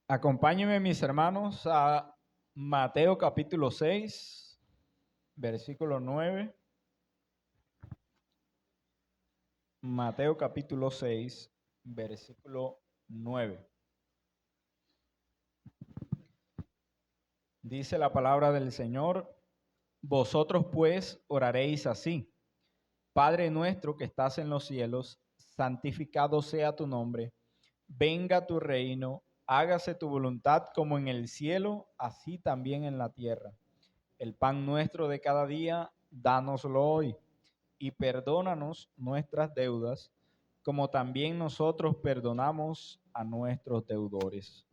Acompáñenme, mis hermanos, a Mateo capítulo 6, versículo 9. Mateo capítulo 6, versículo 9. Dice la palabra del Señor: Vosotros pues oraréis así: Padre nuestro que estás en los cielos, santificado sea tu nombre. Venga tu reino, hágase tu voluntad como en el cielo, así también en la tierra. El pan nuestro de cada día, dánoslo hoy, y perdónanos nuestras deudas, como también nosotros perdonamos a nuestros deudores.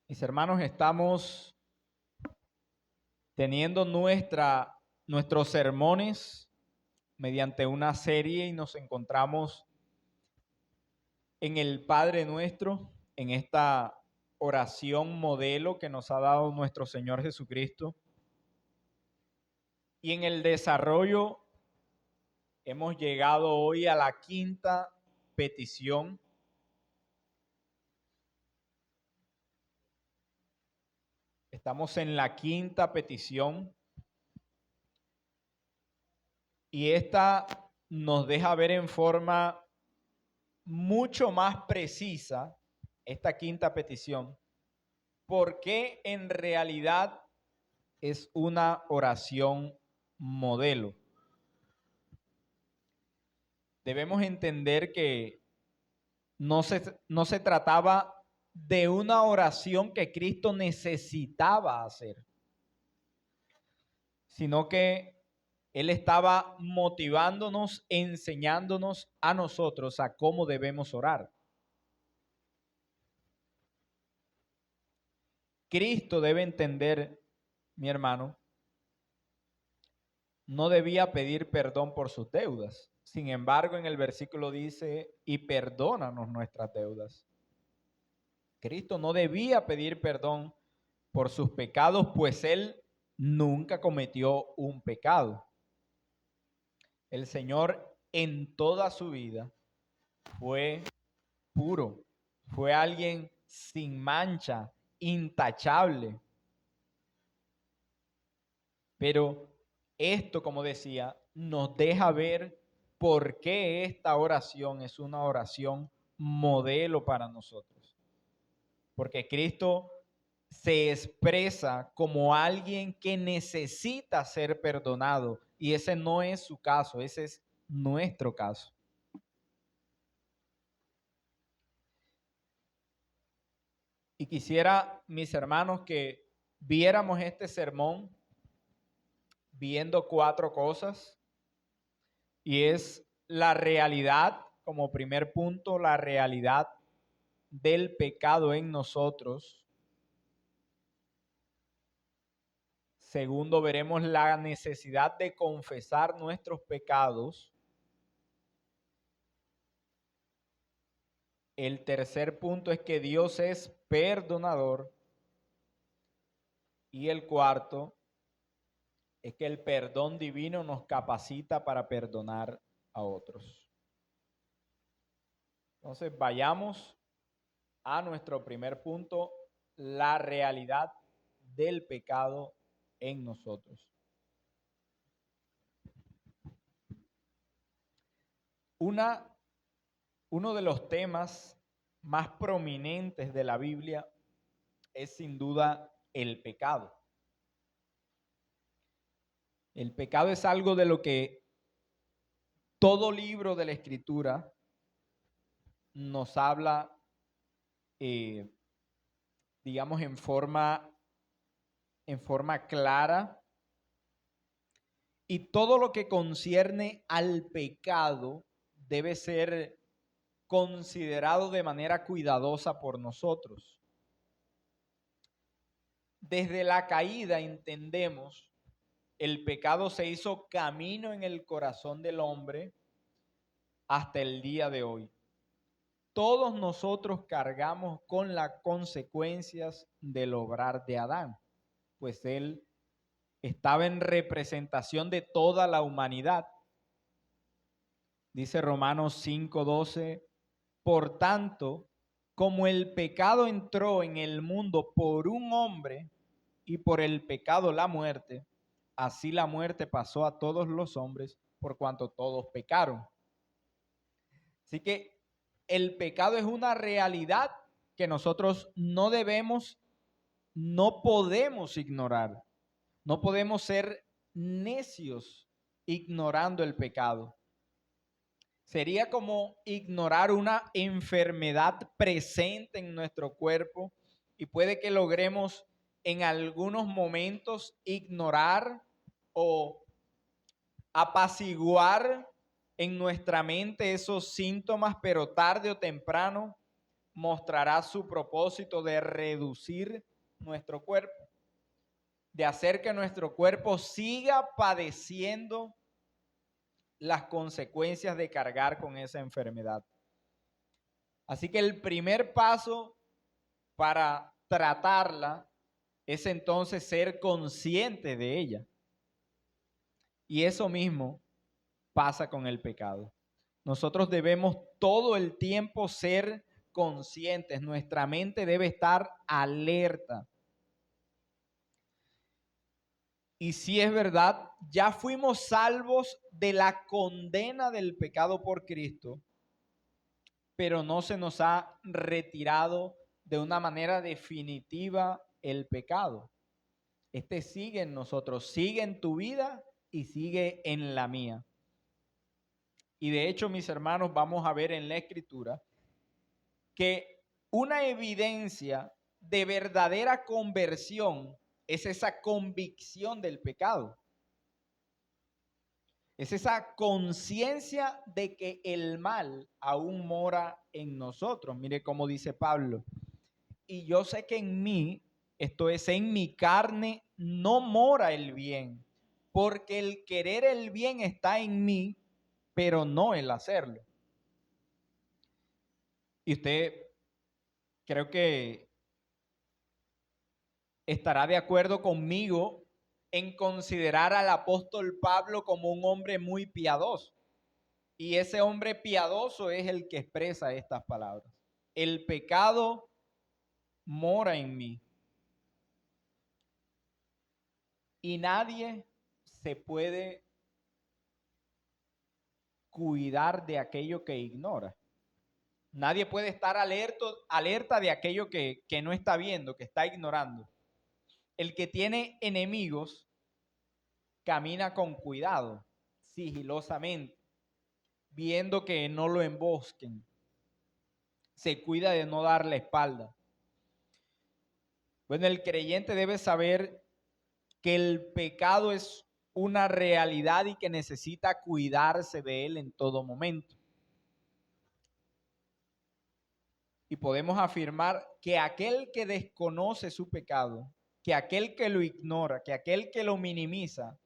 Mis hermanos, estamos teniendo nuestros sermones mediante una serie y nos encontramos en el Padre Nuestro, en esta oración modelo que nos ha dado nuestro Señor Jesucristo. Y en el desarrollo hemos llegado hoy a la quinta petición. Estamos en la quinta petición y esta nos deja ver en forma mucho más precisa esta quinta petición, porque en realidad es una oración modelo. Debemos entender que no se trataba de una oración que Cristo necesitaba hacer, sino que Él estaba motivándonos, enseñándonos a nosotros a cómo debemos orar. Cristo, debe entender, mi hermano, no debía pedir perdón por sus deudas. Sin embargo, en el versículo dice: y perdónanos nuestras deudas. Cristo no debía pedir perdón por sus pecados, pues Él nunca cometió un pecado. El Señor en toda su vida fue puro, fue alguien sin mancha, intachable. Pero esto, como decía, nos deja ver por qué esta oración es una oración modelo para nosotros. Porque Cristo se expresa como alguien que necesita ser perdonado, y ese no es su caso, ese es nuestro caso. Y quisiera, mis hermanos, que viéramos este sermón viendo cuatro cosas, y es la realidad, como primer punto, la realidad del pecado en nosotros. Segundo, veremos la necesidad de confesar nuestros pecados. El tercer punto es que Dios es perdonador. Y el cuarto es que el perdón divino nos capacita para perdonar a otros. Entonces, vayamos a nuestro primer punto: la realidad del pecado en nosotros. Uno de los temas más prominentes de la Biblia es sin duda el pecado. El pecado es algo de lo que todo libro de la Escritura nos habla, digamos, en forma clara. Y todo lo que concierne al pecado debe ser considerado de manera cuidadosa por nosotros. Desde la caída entendemos, el pecado se hizo camino en el corazón del hombre hasta el día de hoy. Todos nosotros cargamos con las consecuencias del obrar de Adán, pues él estaba en representación de toda la humanidad. Dice Romanos 5:12: por tanto, como el pecado entró en el mundo por un hombre y por el pecado la muerte, así la muerte pasó a todos los hombres por cuanto todos pecaron. Así que el pecado es una realidad que nosotros no debemos, no podemos ignorar. No podemos ser necios ignorando el pecado. Sería como ignorar una enfermedad presente en nuestro cuerpo y puede que logremos en algunos momentos ignorar o apaciguar en nuestra mente esos síntomas, pero tarde o temprano mostrará su propósito de reducir nuestro cuerpo, de hacer que nuestro cuerpo siga padeciendo las consecuencias de cargar con esa enfermedad. Así que el primer paso para tratarla es entonces ser consciente de ella. Y eso mismo pasa con el pecado. Nosotros debemos todo el tiempo ser conscientes. Nuestra mente debe estar alerta. Y si es verdad, ya fuimos salvos de la condena del pecado por Cristo, pero no se nos ha retirado de una manera definitiva el pecado. Este sigue en nosotros, sigue en tu vida y sigue en la mía. Y de hecho, mis hermanos, vamos a ver en la Escritura que una evidencia de verdadera conversión es esa convicción del pecado. Es esa conciencia de que el mal aún mora en nosotros. Mire cómo dice Pablo. Y yo sé que en mí, esto es, en mi carne, no mora el bien, porque el querer el bien está en mí, pero no el hacerlo. Y usted creo que estará de acuerdo conmigo en considerar al apóstol Pablo como un hombre muy piadoso. Y ese hombre piadoso es el que expresa estas palabras. El pecado mora en mí. Y nadie se puede cuidar de aquello que ignora. Nadie puede estar alerta de aquello que no está viendo, que está ignorando. El que tiene enemigos camina con cuidado, sigilosamente, viendo que no lo embosquen. Se cuida de no dar la espalda. Bueno, el creyente debe saber que el pecado es una realidad y que necesita cuidarse de él en todo momento. Y podemos afirmar que aquel que desconoce su pecado, que aquel que lo ignora, que aquel que lo minimiza,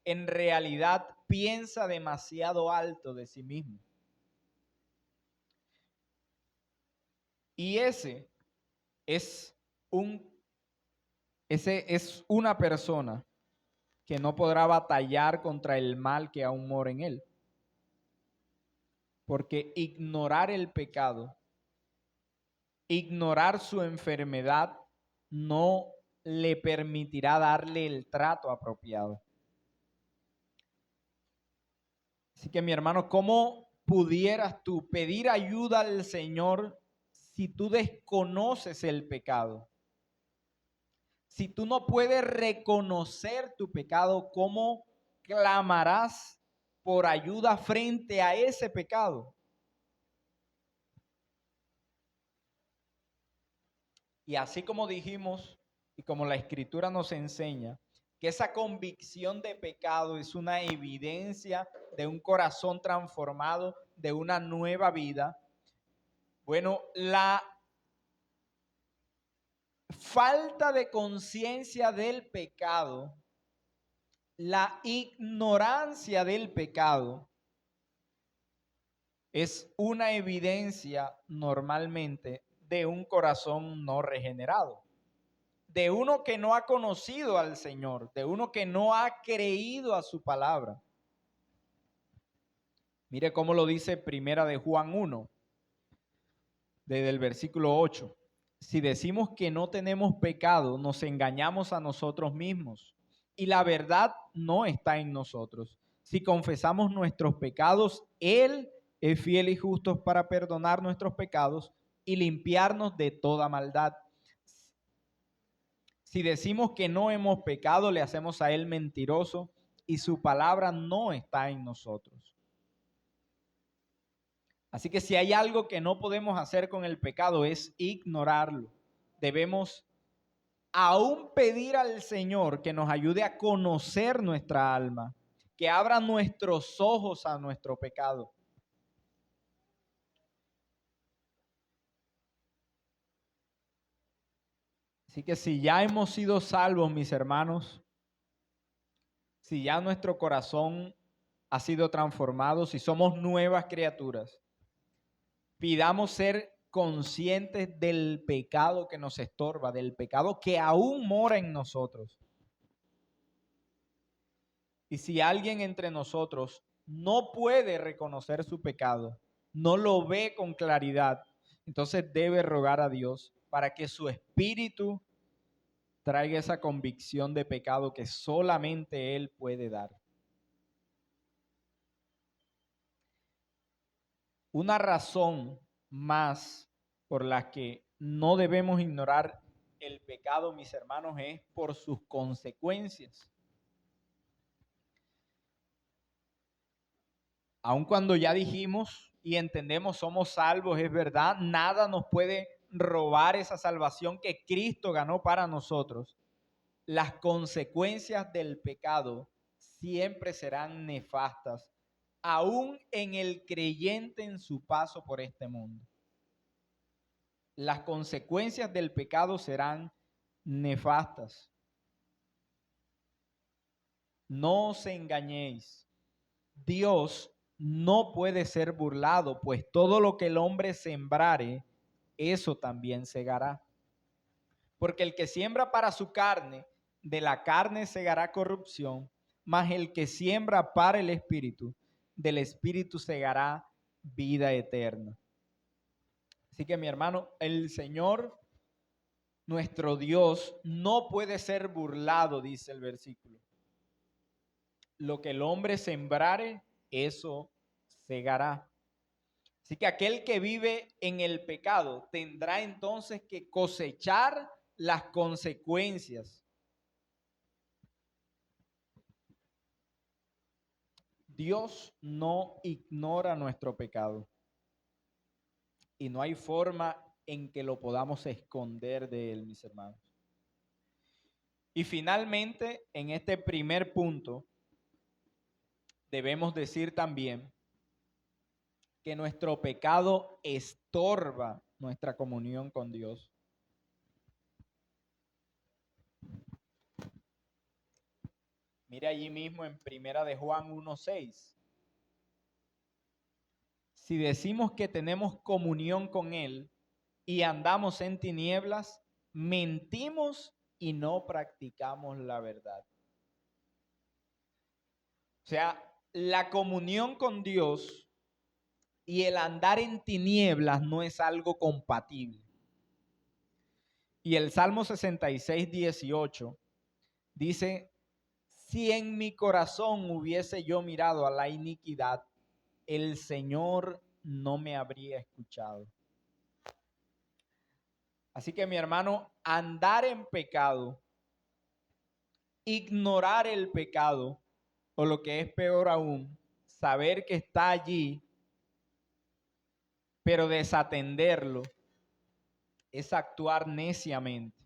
en realidad piensa demasiado alto de sí mismo. Y ese es una persona que no podrá batallar contra el mal que aún mora en él. Porque ignorar el pecado, ignorar su enfermedad, no le permitirá darle el trato apropiado. Así que mi hermano, ¿cómo pudieras tú pedir ayuda al Señor si tú desconoces el pecado? Si tú no puedes reconocer tu pecado, ¿cómo clamarás por ayuda frente a ese pecado? Y así como dijimos y como la Escritura nos enseña, que esa convicción de pecado es una evidencia de un corazón transformado, de una nueva vida. Bueno, la falta de conciencia del pecado, la ignorancia del pecado, es una evidencia normalmente de un corazón no regenerado, de uno que no ha conocido al Señor, de uno que no ha creído a su palabra. Mire cómo lo dice Primera de Juan 1. desde el versículo 8. Si decimos que no tenemos pecado, nos engañamos a nosotros mismos y la verdad no está en nosotros. Si confesamos nuestros pecados, Él es fiel y justo para perdonar nuestros pecados y limpiarnos de toda maldad. Si decimos que no hemos pecado, le hacemos a Él mentiroso y su palabra no está en nosotros. Así que si hay algo que no podemos hacer con el pecado es ignorarlo. Debemos aún pedir al Señor que nos ayude a conocer nuestra alma, que abra nuestros ojos a nuestro pecado. Así que si ya hemos sido salvos, mis hermanos, si ya nuestro corazón ha sido transformado, si somos nuevas criaturas, pidamos ser conscientes del pecado que nos estorba, del pecado que aún mora en nosotros. Y si alguien entre nosotros no puede reconocer su pecado, no lo ve con claridad, entonces debe rogar a Dios para que su espíritu traiga esa convicción de pecado que solamente Él puede dar. Una razón más por la que no debemos ignorar el pecado, mis hermanos, es por sus consecuencias. Aun cuando ya dijimos y entendemos somos salvos, es verdad, nada nos puede robar esa salvación que Cristo ganó para nosotros. Las consecuencias del pecado siempre serán nefastas, aún en el creyente en su paso por este mundo. Las consecuencias del pecado serán nefastas. No os engañéis. Dios no puede ser burlado, pues todo lo que el hombre sembrare, eso también segará. Porque el que siembra para su carne, de la carne segará corrupción, mas el que siembra para el Espíritu, del Espíritu segará vida eterna. Así que mi hermano, el Señor, nuestro Dios, no puede ser burlado, dice el versículo. Lo que el hombre sembrare, eso segará. Así que aquel que vive en el pecado tendrá entonces que cosechar las consecuencias. Dios no ignora nuestro pecado y no hay forma en que lo podamos esconder de él, mis hermanos. Y finalmente, en este primer punto, debemos decir también que nuestro pecado estorba nuestra comunión con Dios. Mire allí mismo en Primera de Juan 1:6. Si decimos que tenemos comunión con Él y andamos en tinieblas, mentimos y no practicamos la verdad. O sea, la comunión con Dios y el andar en tinieblas no es algo compatible. Y el Salmo 66:18 dice, si en mi corazón hubiese yo mirado a la iniquidad, el Señor no me habría escuchado. Así que mi hermano, andar en pecado, ignorar el pecado, o lo que es peor aún, saber que está allí, pero desatenderlo, es actuar neciamente.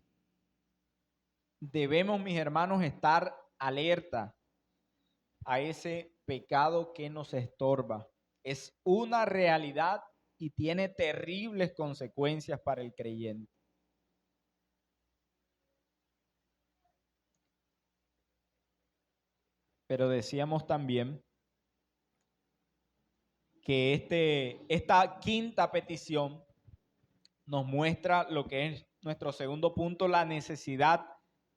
Debemos, mis hermanos, estar alerta a ese pecado que nos estorba. Es una realidad y tiene terribles consecuencias para el creyente. Pero decíamos también que esta quinta petición nos muestra lo que es nuestro segundo punto, la necesidad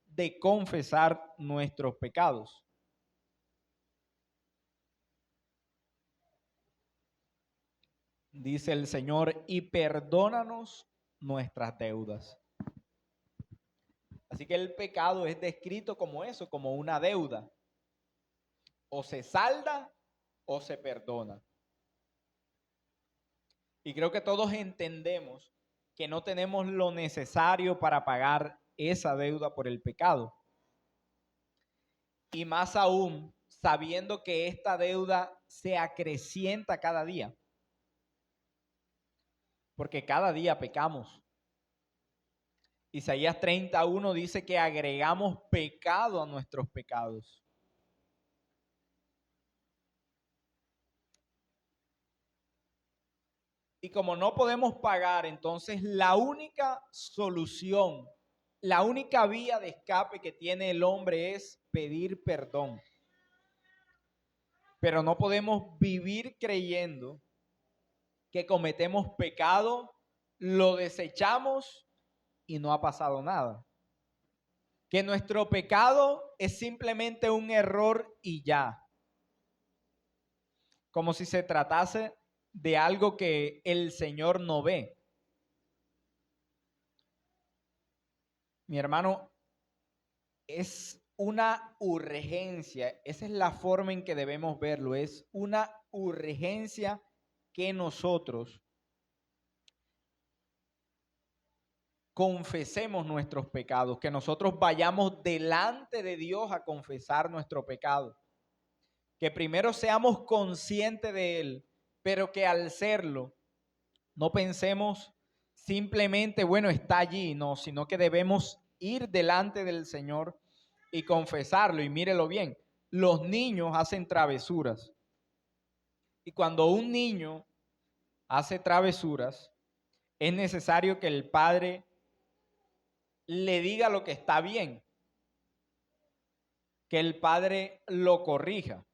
de confesar nuestros pecados. dice el Señor, y perdónanos nuestras deudas. Así que el pecado es descrito como eso, como una deuda. O se salda o se perdona. Y creo que todos entendemos que no tenemos lo necesario para pagar esa deuda por el pecado. Y más aún, sabiendo que esta deuda se acrecienta cada día. Porque cada día pecamos. Isaías 31 dice que agregamos pecado a nuestros pecados. Y como no podemos pagar, entonces la única solución, la única vía de escape que tiene el hombre es pedir perdón. Pero no podemos vivir creyendo que cometemos pecado, lo desechamos y no ha pasado nada. Que nuestro pecado es simplemente un error y ya. Como si se tratase de algo que el Señor no ve. Mi hermano, es una urgencia, esa es la forma en que debemos verlo, es una urgencia que nosotros confesemos nuestros pecados, que nosotros vayamos delante de Dios a confesar nuestro pecado, que primero seamos conscientes de él, pero que al serlo no pensemos simplemente, bueno, está allí, no, sino que debemos ir delante del Señor y confesarlo. Y mírelo bien, los niños hacen travesuras. Y cuando un niño hace travesuras, es necesario que el padre le diga lo que está bien, que el padre lo corrija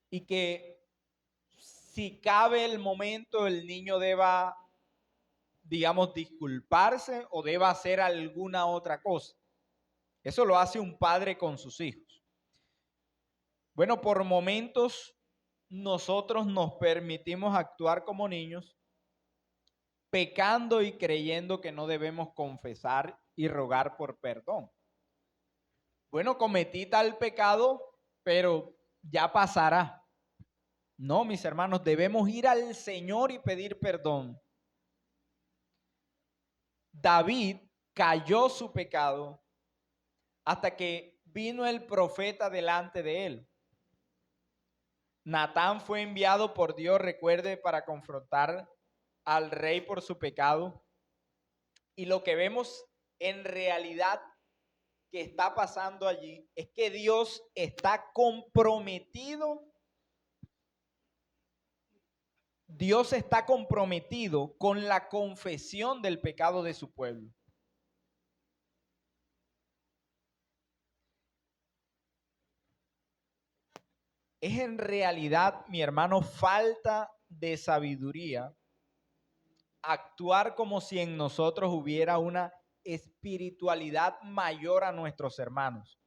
y que si cabe el momento el niño deba, digamos, disculparse o deba hacer alguna otra cosa. Eso lo hace un padre con sus hijos. Bueno, por momentos nosotros nos permitimos actuar como niños, pecando y creyendo que no debemos confesar y rogar por perdón. Bueno, cometí tal pecado, pero ya pasará. No, mis hermanos, debemos ir al Señor y pedir perdón. David cayó su pecado hasta que vino el profeta delante de él. Natán fue enviado por Dios, recuerde, para confrontar al rey por su pecado. Y lo que vemos en realidad que está pasando allí es que Dios está comprometido. Dios está comprometido con la confesión del pecado de su pueblo. Es en realidad, mi hermano, falta de sabiduría actuar como si en nosotros hubiera una espiritualidad mayor a nuestros hermanos.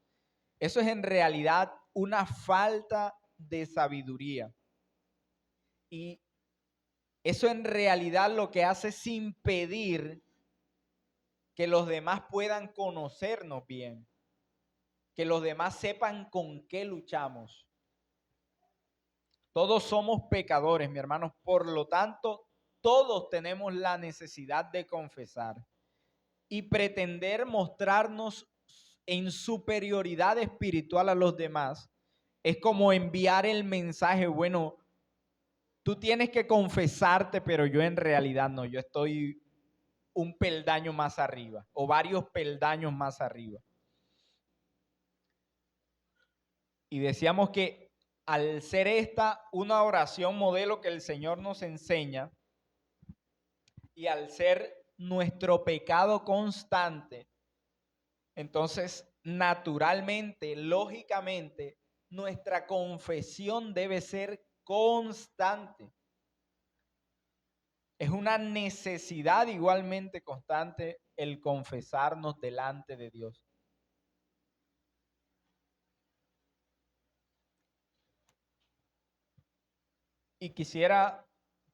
Eso es en realidad una falta de sabiduría. Y eso en realidad lo que hace es impedir que los demás puedan conocernos bien, que los demás sepan con qué luchamos. Todos somos pecadores, mi hermano, por lo tanto, todos tenemos la necesidad de confesar y pretender mostrarnos en superioridad espiritual a los demás. Es como enviar el mensaje, bueno, tú tienes que confesarte, pero yo en realidad no, yo estoy un peldaño más arriba o varios peldaños más arriba. Y decíamos que al ser esta una oración modelo que el Señor nos enseña y al ser nuestro pecado constante, entonces naturalmente, lógicamente, nuestra confesión debe ser constante. Es una necesidad igualmente constante el confesarnos delante de Dios. Y quisiera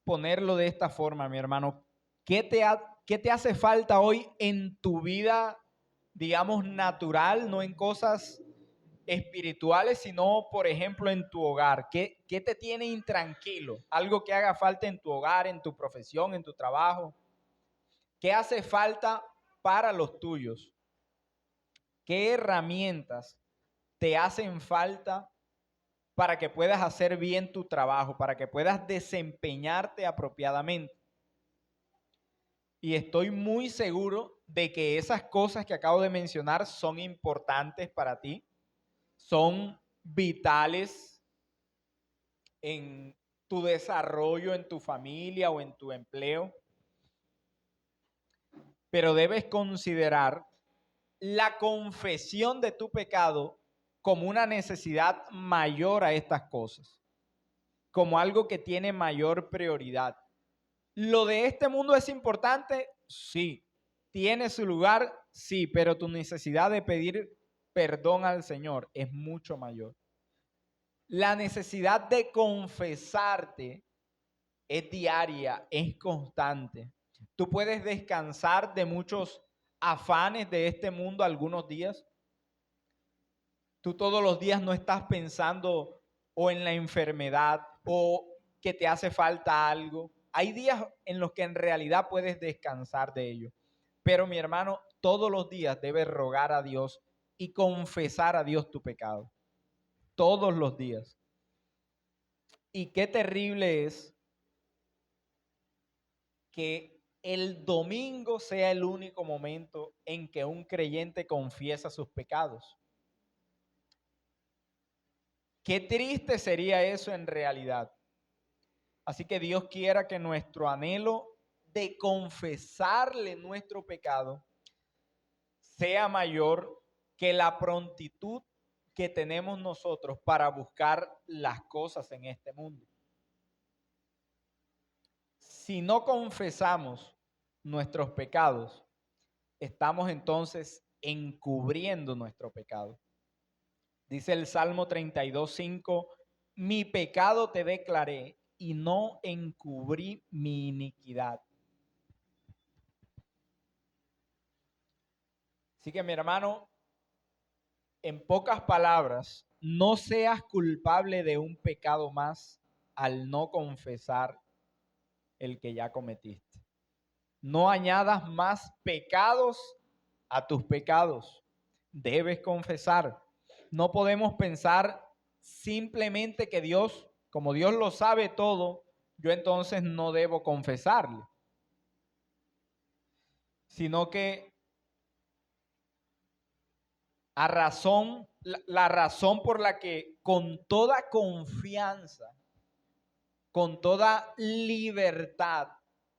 ponerlo de esta forma, mi hermano. ¿Qué te hace falta hoy en tu vida, digamos, natural, no en cosas espirituales, sino, por ejemplo, en tu hogar? ¿Qué te tiene intranquilo? Algo que haga falta en tu hogar, en tu profesión, en tu trabajo. ¿Qué hace falta para los tuyos? ¿Qué herramientas te hacen falta para que puedas hacer bien tu trabajo, para que puedas desempeñarte apropiadamente? Y estoy muy seguro de que esas cosas que acabo de mencionar son importantes para ti, son vitales en tu desarrollo, en tu familia o en tu empleo, pero debes considerar la confesión de tu pecado como una necesidad mayor a estas cosas, como algo que tiene mayor prioridad. ¿Lo de este mundo es importante? Sí. ¿Tiene su lugar? Sí, pero tu necesidad de pedir perdón al Señor es mucho mayor. La necesidad de confesarte es diaria, es constante. Tú puedes descansar de muchos afanes de este mundo algunos días. Tú todos los días no estás pensando o en la enfermedad o que te hace falta algo. Hay días en los que en realidad puedes descansar de ello. Pero mi hermano, todos los días debes rogar a Dios y confesar a Dios tu pecado. Todos los días. Y qué terrible es que el domingo sea el único momento en que un creyente confiesa sus pecados. Qué triste sería eso en realidad. Así que Dios quiera que nuestro anhelo de confesarle nuestro pecado sea mayor que la prontitud que tenemos nosotros para buscar las cosas en este mundo. Si no confesamos nuestros pecados, estamos entonces encubriendo nuestro pecado. Dice el Salmo 32:5, mi pecado te declaré y no encubrí mi iniquidad. Así que mi hermano, en pocas palabras, no seas culpable de un pecado más al no confesar el que ya cometiste. No añadas más pecados a tus pecados. Debes confesar. No podemos pensar simplemente que Dios, como Dios lo sabe todo, yo entonces no debo confesarle. Sino que la razón por la que con toda confianza, con toda libertad,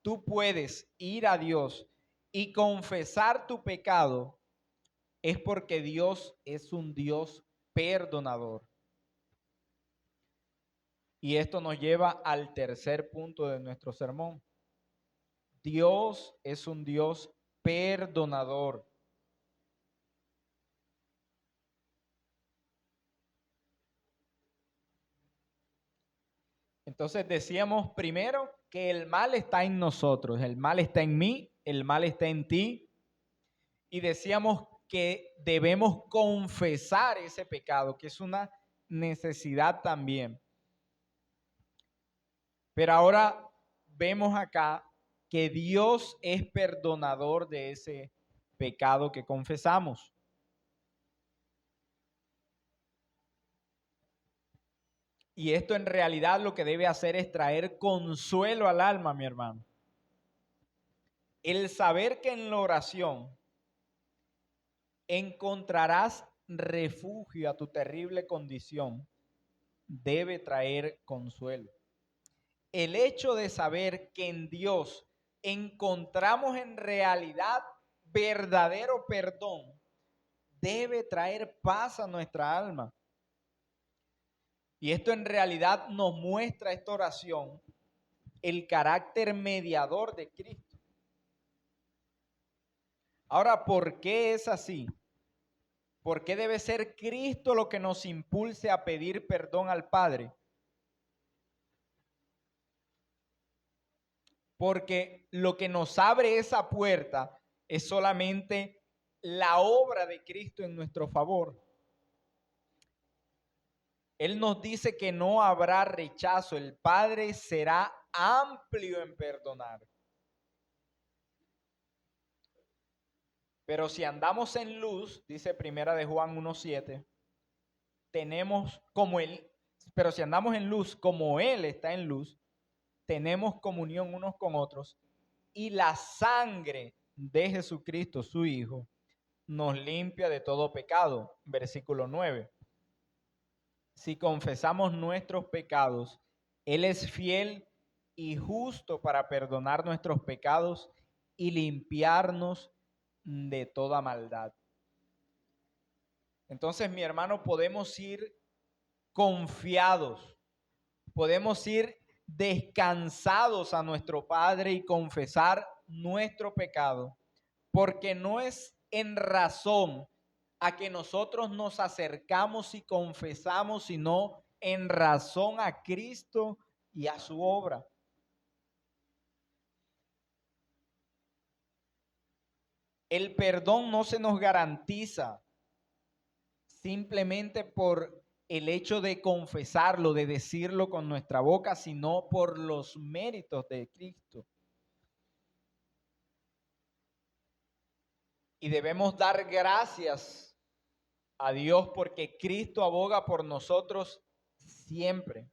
tú puedes ir a Dios y confesar tu pecado es porque Dios es un Dios perdonador. Y esto nos lleva al tercer punto de nuestro sermón. Dios es un Dios perdonador. Entonces decíamos primero que el mal está en nosotros, el mal está en mí, el mal está en ti. Y decíamos que debemos confesar ese pecado, que es una necesidad también. Pero ahora vemos acá que Dios es perdonador de ese pecado que confesamos. Y esto en realidad lo que debe hacer es traer consuelo al alma, mi hermano. El saber que en la oración encontrarás refugio a tu terrible condición debe traer consuelo. El hecho de saber que en Dios encontramos en realidad verdadero perdón debe traer paz a nuestra alma. Y esto en realidad nos muestra esta oración el carácter mediador de Cristo. Ahora, ¿por qué es así? ¿Por qué debe ser Cristo lo que nos impulse a pedir perdón al Padre? porque lo que nos abre esa puerta es solamente la obra de Cristo en nuestro favor. Él nos dice que no habrá rechazo, el Padre será amplio en perdonar. Pero si andamos en luz, dice Primera de Juan 1:7, tenemos como Él, pero si andamos en luz como Él está en luz, tenemos comunión unos con otros y la sangre de Jesucristo, su Hijo, nos limpia de todo pecado. Versículo 9. Si confesamos nuestros pecados, Él es fiel y justo para perdonar nuestros pecados y limpiarnos de toda maldad. Entonces, mi hermano, podemos ir confiados, podemos ir descansados a nuestro Padre y confesar nuestro pecado, porque no es en razón a que nosotros nos acercamos y confesamos, sino en razón a Cristo y a su obra. El perdón no se nos garantiza simplemente por el hecho de confesarlo, de decirlo con nuestra boca, sino por los méritos de Cristo. Y debemos dar gracias a Dios porque Cristo aboga por nosotros siempre.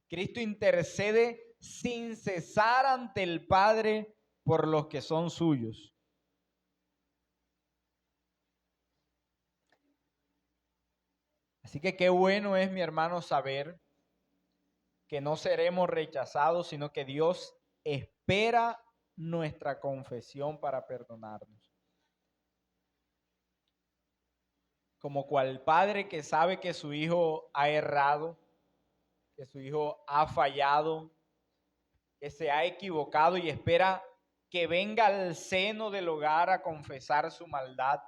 Cristo intercede sin cesar ante el Padre por los que son suyos. Así que qué bueno es, mi hermano, saber que no seremos rechazados, sino que Dios espera nuestra confesión para perdonarnos. Como cual padre que sabe que su hijo ha errado, que su hijo ha fallado, que se ha equivocado y espera que venga al seno del hogar a confesar su maldad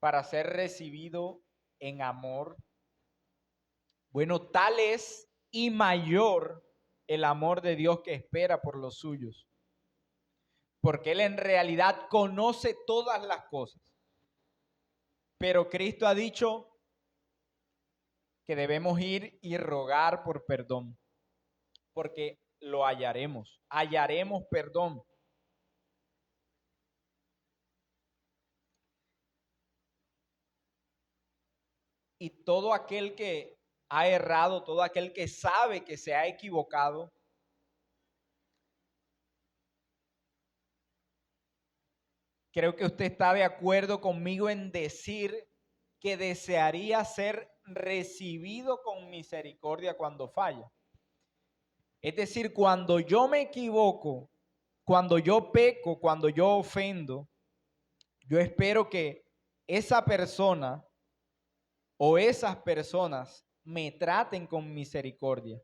para ser recibido en amor. Bueno, tal es y mayor el amor de Dios que espera por los suyos, porque Él en realidad conoce todas las cosas. Pero Cristo ha dicho que debemos ir y rogar por perdón, porque lo hallaremos perdón. Y todo aquel que ha errado, todo aquel que sabe que se ha equivocado, creo que usted está de acuerdo conmigo en decir que desearía ser recibido con misericordia cuando falla. Es decir, cuando yo me equivoco, cuando yo peco, cuando yo ofendo, yo espero que esa persona o esas personas me traten con misericordia.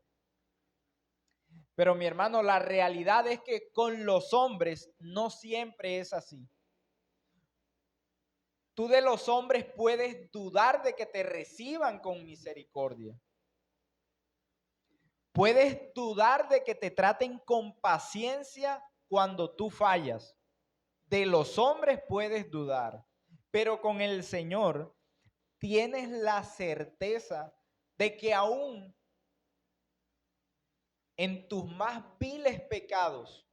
Pero mi hermano, la realidad es que con los hombres no siempre es así. Tú de los hombres puedes dudar de que te reciban con misericordia. Puedes dudar de que te traten con paciencia cuando tú fallas. De los hombres puedes dudar, pero con el Señor tienes la certeza de que aún en tus más viles pecados,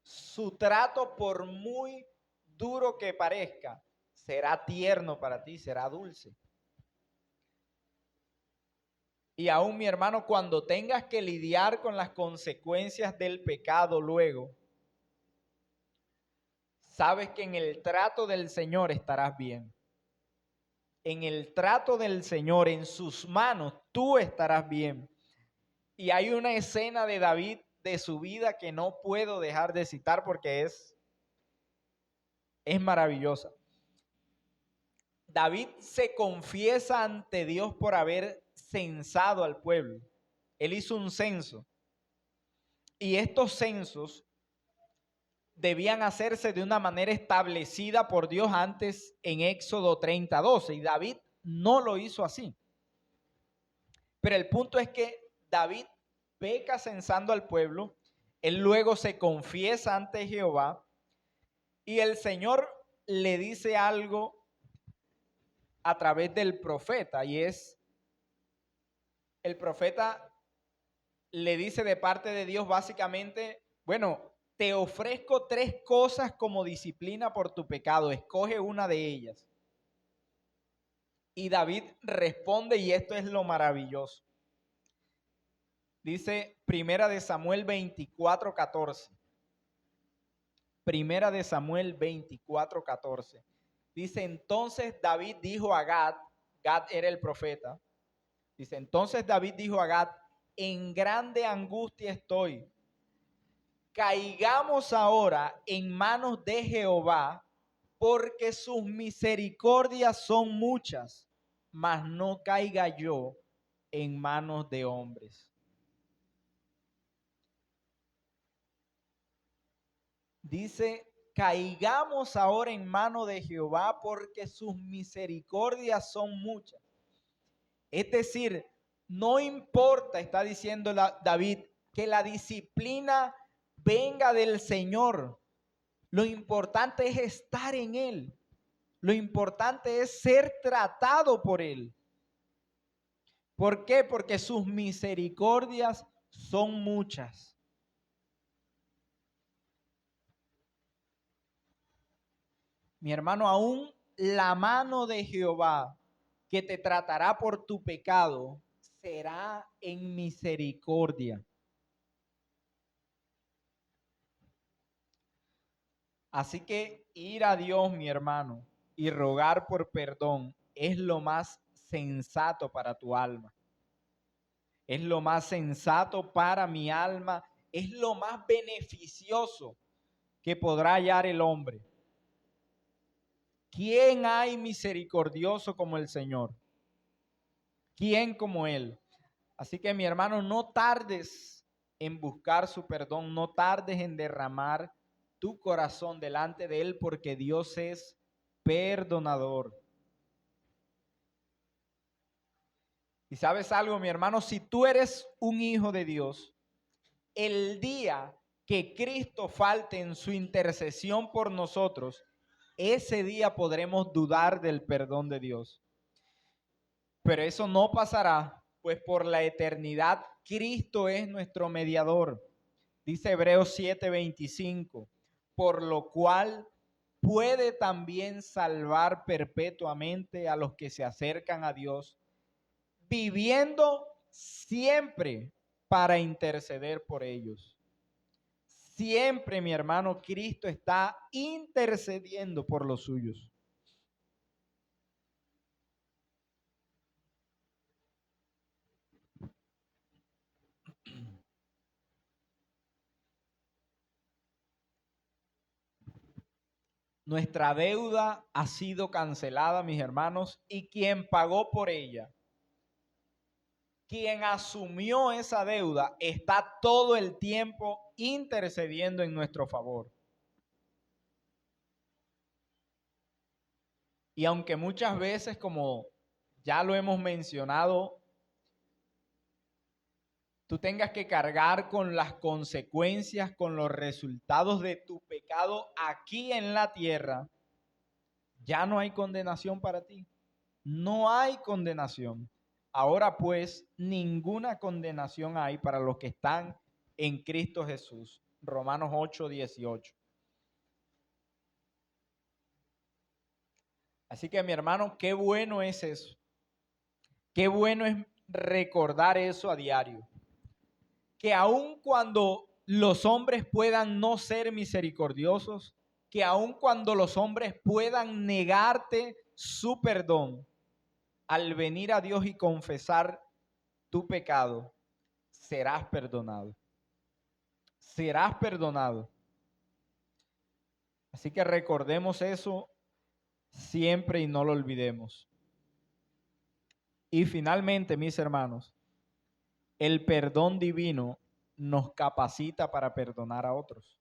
su trato, por muy duro que parezca, será tierno para ti, será dulce. Y aún, mi hermano, cuando tengas que lidiar con las consecuencias del pecado luego, sabes que en el trato del Señor estarás bien. En el trato del Señor, en sus manos, tú estarás bien. Y hay una escena de David, de su vida, que no puedo dejar de citar porque es maravillosa. David se confiesa ante Dios por haber censado al pueblo. Él hizo un censo. Y estos censos debían hacerse de una manera establecida por Dios antes en Éxodo 30:12. Y David no lo hizo así. Pero el punto es que David peca censando al pueblo. Él luego se confiesa ante Jehová y el Señor le dice algo a través del profeta, y es, el profeta le dice de parte de Dios básicamente, bueno, te ofrezco 3 cosas como disciplina por tu pecado, escoge una de ellas. Y David responde, y esto es lo maravilloso. Dice Primera de Samuel 24:14. Primera de Samuel 24:14. Dice, entonces David dijo a Gad, Gad era el profeta. Dice, entonces David dijo a Gad, en grande angustia estoy. Caigamos ahora en manos de Jehová, porque sus misericordias son muchas, mas no caiga yo en manos de hombres. Dice, caigamos ahora en manos de Jehová, porque sus misericordias son muchas. Es decir, no importa, está diciendo David, que la disciplina venga del Señor. Lo importante es estar en Él. Lo importante es ser tratado por Él. ¿Por qué? Porque sus misericordias son muchas. Mi hermano, aún la mano de Jehová que te tratará por tu pecado será en misericordia. Así que ir a Dios, mi hermano, y rogar por perdón es lo más sensato para tu alma. Es lo más sensato para mi alma. Es lo más beneficioso que podrá hallar el hombre. ¿Quién hay misericordioso como el Señor? ¿Quién como Él? Así que mi hermano, no tardes en buscar su perdón, no tardes en derramar tu corazón delante de Él, porque Dios es perdonador. Y sabes algo, mi hermano, si tú eres un hijo de Dios, el día que Cristo falte en su intercesión por nosotros, ese día podremos dudar del perdón de Dios. Pero eso no pasará, pues por la eternidad Cristo es nuestro mediador. Dice Hebreos 7:25, por lo cual puede también salvar perpetuamente a los que se acercan a Dios, viviendo siempre para interceder por ellos. Siempre, mi hermano, Cristo está intercediendo por los suyos. Nuestra deuda ha sido cancelada, mis hermanos, y quien pagó por ella, quien asumió esa deuda, está todo el tiempo intercediendo en nuestro favor. Y aunque muchas veces, como ya lo hemos mencionado, tú tengas que cargar con las consecuencias, con los resultados de tu pecado aquí en la tierra, ya no hay condenación para ti. No hay condenación. Ahora pues, ninguna condenación hay para los que están en Cristo Jesús. Romanos 8:18. Así que mi hermano, qué bueno es eso. Qué bueno es recordar eso a diario. Que aun cuando los hombres puedan no ser misericordiosos, que aun cuando los hombres puedan negarte su perdón, al venir a Dios y confesar tu pecado, serás perdonado. Serás perdonado. Así que recordemos eso siempre y no lo olvidemos. Y finalmente, mis hermanos, el perdón divino nos capacita para perdonar a otros.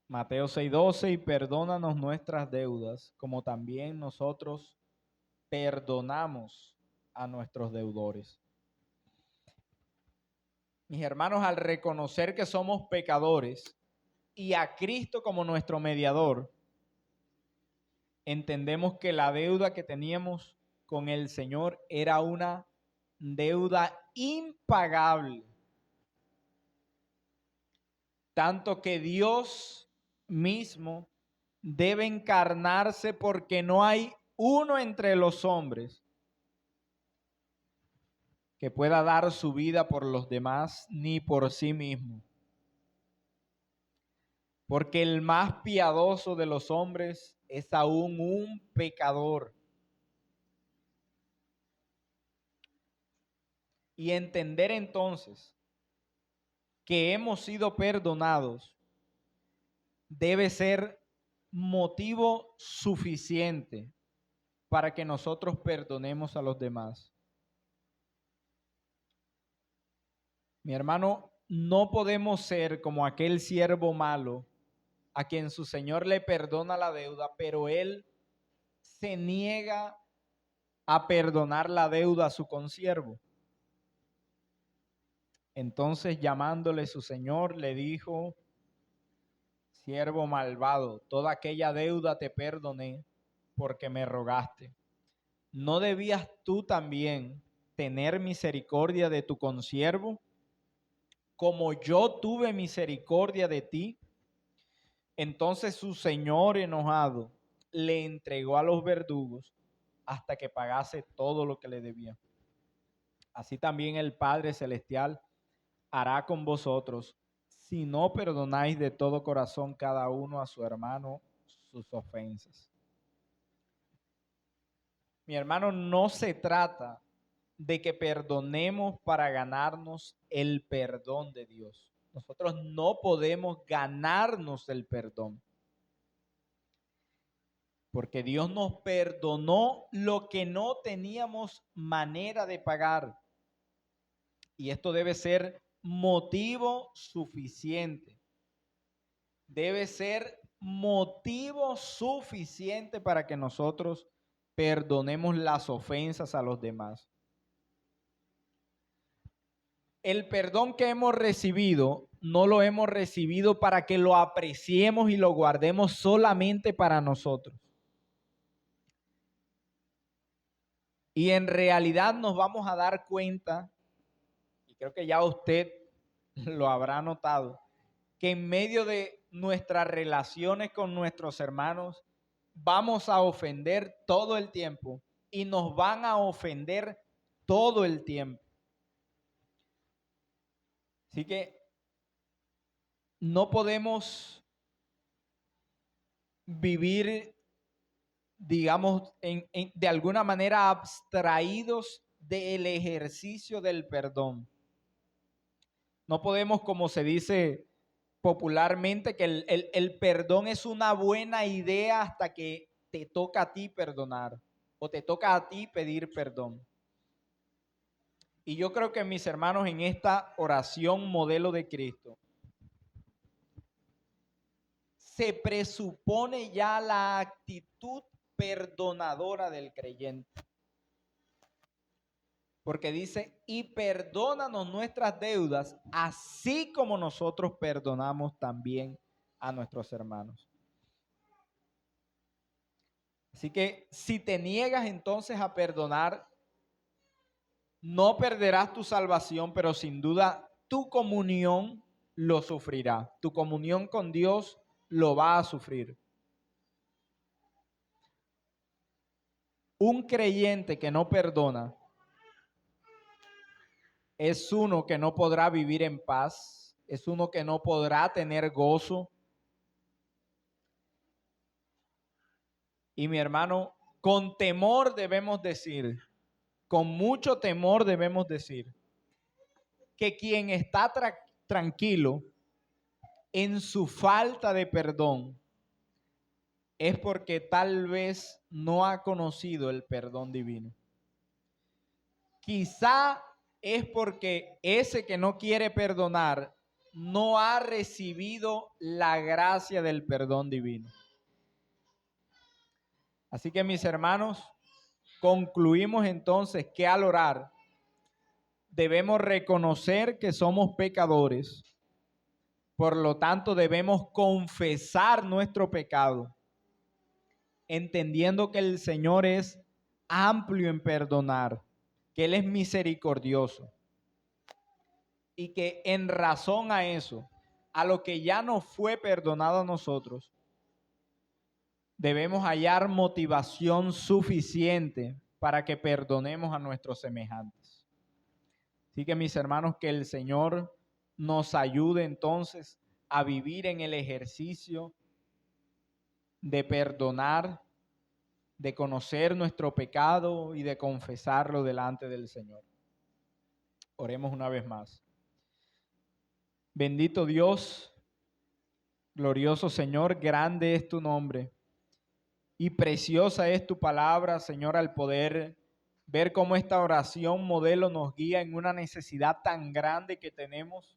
Mateo 6:12, y perdónanos nuestras deudas, como también nosotros perdonamos a nuestros deudores. Mis hermanos, al reconocer que somos pecadores y a Cristo como nuestro mediador, entendemos que la deuda que teníamos con el Señor era una deuda impagable. Tanto que Dios mismo debe encarnarse porque no hay uno entre los hombres que pueda dar su vida por los demás ni por sí mismo. Porque el más piadoso de los hombres es aún un pecador. Y entender entonces que hemos sido perdonados debe ser motivo suficiente para que nosotros perdonemos a los demás. Mi hermano, no podemos ser como aquel siervo malo a quien su señor le perdona la deuda, pero él se niega a perdonar la deuda a su consiervo. Entonces, llamándole su señor, le dijo: siervo malvado, toda aquella deuda te perdoné porque me rogaste. ¿No debías tú también tener misericordia de tu consiervo, como yo tuve misericordia de ti? Entonces su señor, enojado, le entregó a los verdugos hasta que pagase todo lo que le debía. Así también el Padre Celestial hará con vosotros si no perdonáis de todo corazón cada uno a su hermano sus ofensas. Mi hermano, no se trata de que perdonemos para ganarnos el perdón de Dios. Nosotros no podemos ganarnos el perdón, porque Dios nos perdonó lo que no teníamos manera de pagar. Y esto debe ser motivo suficiente. Debe ser motivo suficiente para que nosotros perdonemos las ofensas a los demás. El perdón que hemos recibido, no lo hemos recibido para que lo apreciemos y lo guardemos solamente para nosotros. Y en realidad nos vamos a dar cuenta, y creo que ya usted lo habrá notado, que en medio de nuestras relaciones con nuestros hermanos vamos a ofender todo el tiempo y nos van a ofender todo el tiempo. Así que no podemos vivir, digamos, de alguna manera abstraídos del ejercicio del perdón. No podemos, como se dice popularmente, que el perdón es una buena idea hasta que te toca a ti perdonar o te toca a ti pedir perdón. Y yo creo que mis hermanos, en esta oración modelo de Cristo, se presupone ya la actitud perdonadora del creyente. Porque dice: y perdónanos nuestras deudas, así como nosotros perdonamos también a nuestros hermanos. Así que si te niegas entonces a perdonar, no perderás tu salvación, pero sin duda tu comunión lo sufrirá. Tu comunión con Dios lo va a sufrir. Un creyente que no perdona es uno que no podrá vivir en paz, es uno que no podrá tener gozo. Y mi hermano, con temor debemos decir, con mucho temor debemos decir, que quien está tranquilo en su falta de perdón es porque tal vez no ha conocido el perdón divino. Quizá es porque ese que no quiere perdonar no ha recibido la gracia del perdón divino. Así que mis hermanos, concluimos entonces que al orar debemos reconocer que somos pecadores. Por lo tanto, debemos confesar nuestro pecado, entendiendo que el Señor es amplio en perdonar, que Él es misericordioso y que en razón a eso, a lo que ya nos fue perdonado a nosotros, debemos hallar motivación suficiente para que perdonemos a nuestros semejantes. Así que mis hermanos, que el Señor nos ayude entonces a vivir en el ejercicio de perdonar, de conocer nuestro pecado y de confesarlo delante del Señor. Oremos una vez más. Bendito Dios, glorioso Señor, grande es tu nombre y preciosa es tu palabra, Señor, al poder ver cómo esta oración modelo nos guía en una necesidad tan grande que tenemos,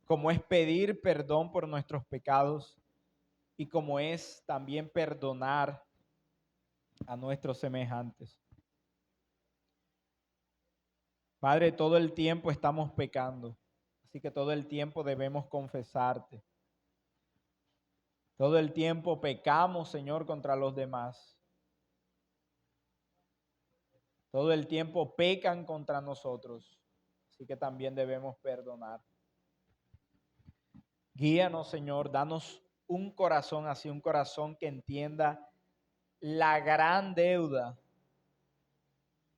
como es pedir perdón por nuestros pecados y como es también perdonar a nuestros semejantes. Padre, todo el tiempo estamos pecando, así que todo el tiempo debemos confesarte. Todo el tiempo pecamos, Señor, contra los demás. Todo el tiempo pecan contra nosotros, así que también debemos perdonar. Guíanos, Señor, danos un corazón así, un corazón que entienda la gran deuda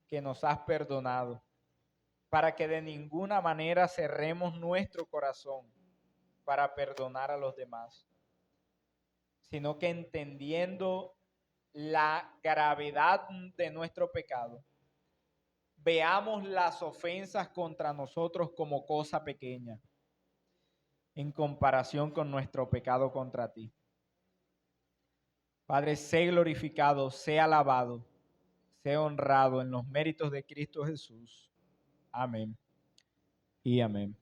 que nos has perdonado, para que de ninguna manera cerremos nuestro corazón para perdonar a los demás, sino que entendiendo la gravedad de nuestro pecado, veamos las ofensas contra nosotros como cosa pequeña en comparación con nuestro pecado contra ti. Padre, sé glorificado, sé alabado, sé honrado en los méritos de Cristo Jesús. Amén y amén.